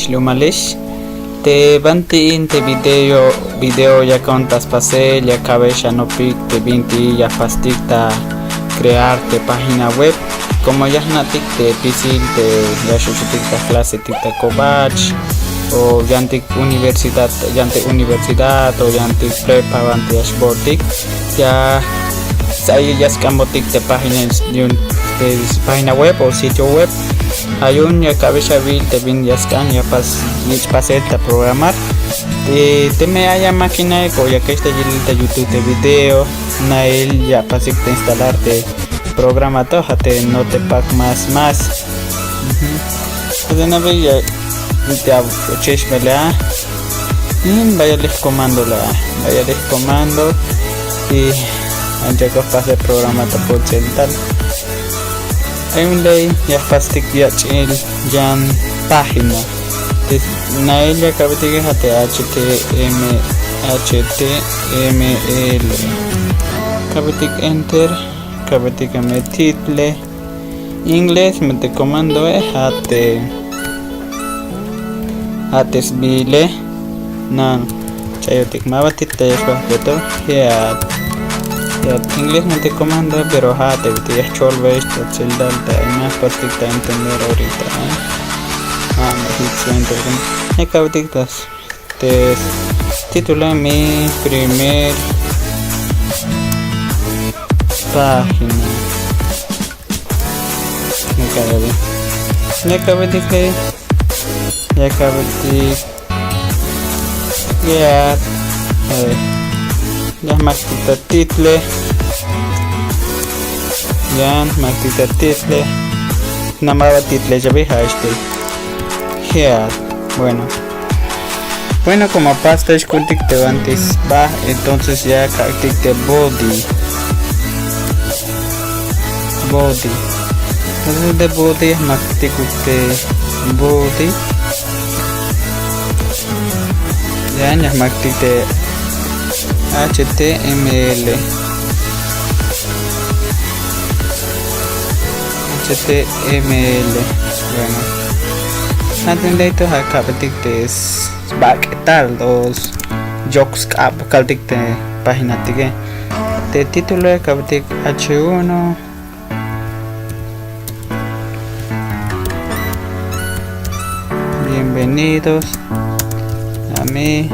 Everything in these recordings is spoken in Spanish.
lumalish. Te banti te video ya contas pase ya cabeza no pic te vinti ya fasticta crearte página web como ya natik te pisil te ya shushtikta clase tikta cobach o yantik universidad o yantik prepa banti ashbotik ya saya ya scamotik te página web o sitio web ayun ya cabeza vil te vin ya scan ya pasé a programar te me haya máquina o ya que está te YouTube te video na él ya pasé te instalarte programa todo te no te pack más pues na ve ya te achesh mela vaya les comando y antes que pase el programa te puedo tal Emily ya fastik ya chill jan página na ella cabetiga html cabetic enter cabetic me title inglés me te comando hatesbile na chayotik mabatit te beto ya inglés no te comando pero te voy a cholve esto childal más fácil de entender ahorita me cabetitas te titula mi primer página me cabetic ya maktita title namaba title ya veja bueno como pasta es cultic te antes va entonces ya cactic te body entonces de body maktik te body ya maktik te HTML bueno antes de esto acá es tal los jokes caltic de página de título de cabetic H1 bienvenidos a mi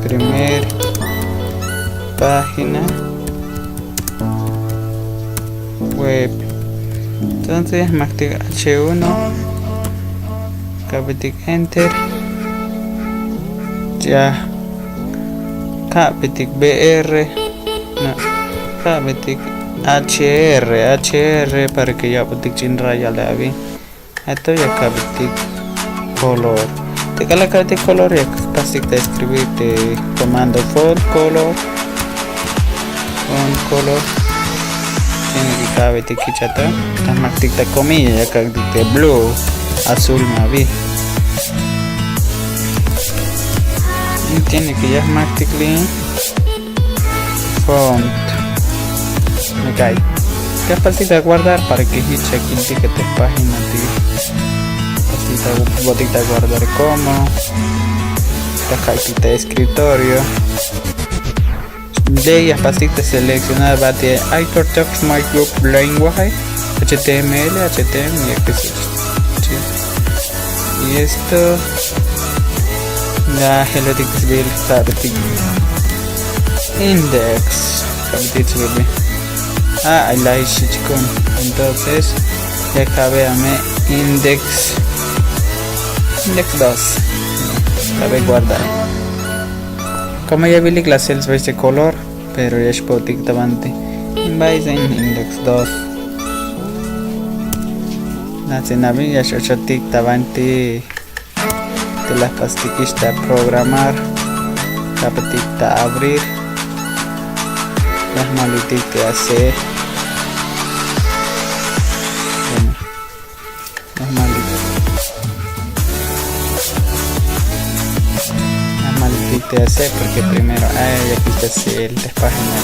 primer página web entonces maktik H1 cabetic enter ya cabetic BR no cabetic HR para que ya cabetic chinra ya le vi esto ya cabetic color te cala cabetic color ya pasik de escribir te comando font color tiene que cabe te kichata maktik ta comilla ya cabetic te blue azul mavi y tiene que ya maktik font me cae capacidad de guardar para que hice aquí el ticket de página botita guardar como la carpeta de escritorio de ya pasita seleccionar bate I protect my group language HTML y esto la helvetic bill cabetic index I like chichcon entonces ya cabe a me index 2 cabe guardar como ya vi la cells de este color pero ya es potic tabante vais en index 2 la cenavi ya shotik tabante de las pastiquista programar capetica abrir las malitas hacer te hace porque primero aquí te hace el página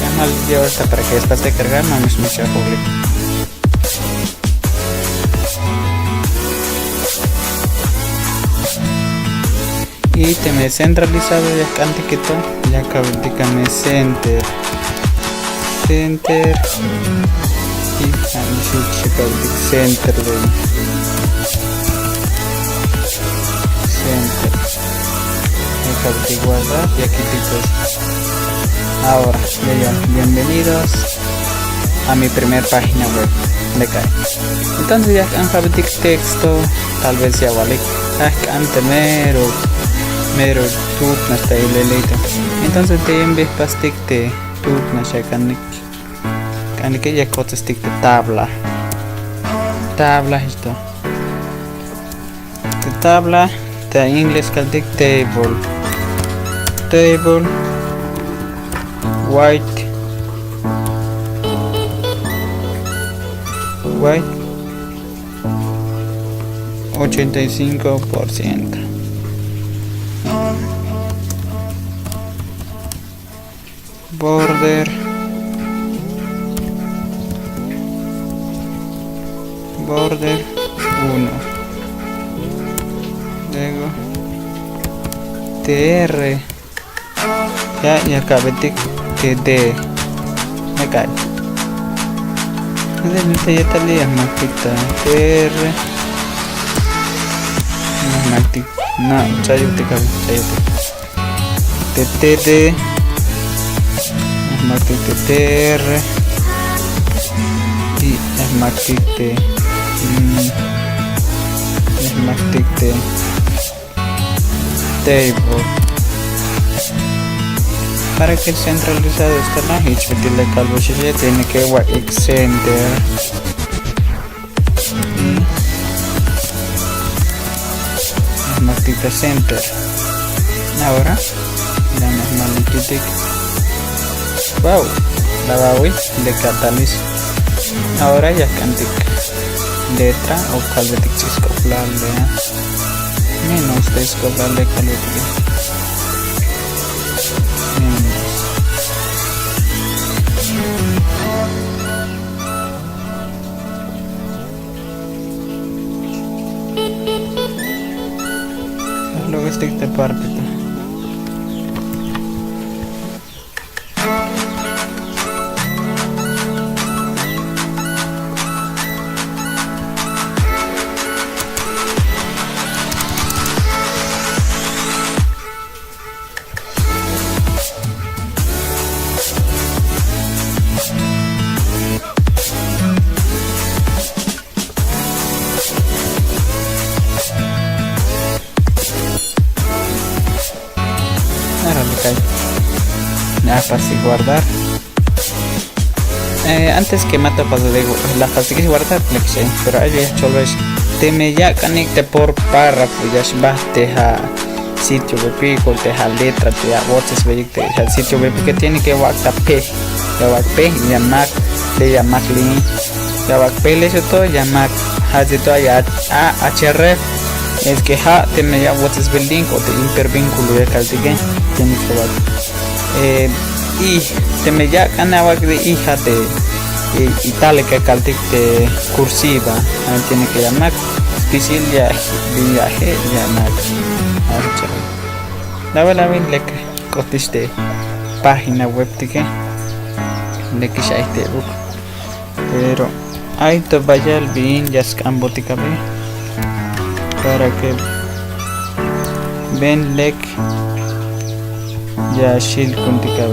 ya mal yo ahorita para que después de cargar no me escucha público. y te me centralizado ya cantiquito ya cabeticame center y center de center de guardar y aquí pues ahora ya bienvenidos a mi primer página web de cae. Entonces ya alfabetic texto tal vez ya vale antes mero tube na está ilelita. Entonces te envías pastic te tube na ya canik ya cotes stick de tabla esto de tabla te inglés caltic table white 85%. Border 1. Luego TR ya acabé que D me cae. Entonces ya está liando TR no chayute TTD TR y table para que el centralizado esté en la hitch le calvo ya tiene que center y center ahora la normality wow la bawi de cataliz ahora ya cantic letra o calvetic chiscoplarle menos descoplarle calvetic luego stick de parte ya fácil guardar antes que mata paso de la fácil que guardar pero ahí ya solo es te me ya conecte por párrafo ya baste a sitio web con te a letra te a voces te al sitio web que tiene que WhatsApp ya mac de ya mac link ya back pele eso todo ya mac hace todo ya a href es que te me ya WhatsApp el link o te intervínculo de caltique tiene que ver y te me ya canaba de hija de itálica caltic de cursiva tiene que llamar especial ya viaje llamar la verdad le cotiste página web que le que ya este book pero ahí te vaya el bien ya scambotica para que ven lek ya shield contica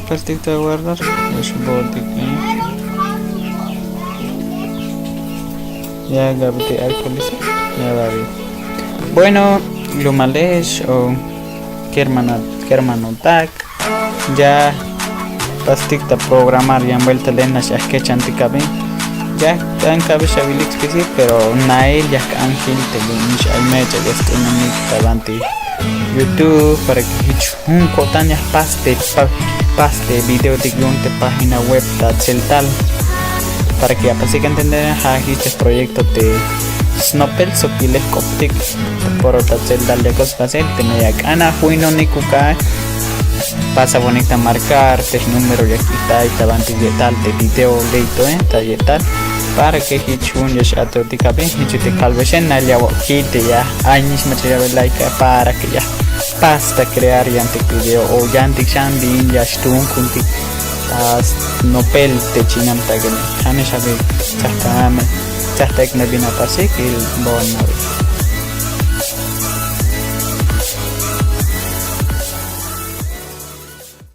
plástico de guardar ya gabete alcoholes ya va bien bueno lo males o hermano tag ya plastic de programar ya vuelta lena ya que chantica bien ya tan cabeza bilik especie pero nail ya ángel te lo hay mecha ya estoy en mi avante YouTube para que un cotaña paste video de guionte página web tal para que aparte que entender este proyecto de Snopel Sopiles Coptic por otra celda lejos fácil te me ana juino ni cuca pasa bonita marcar te número ya quita y tabanti de tal de video leito tal para que hichun ya ato di cabe hichu te calvesen na ya kite ya años material like para que ya basta crear ya ante video o ya ante shambi ya stun kunti tas nopel te chinam tagene kane shabe chahta ek na bina pase que bon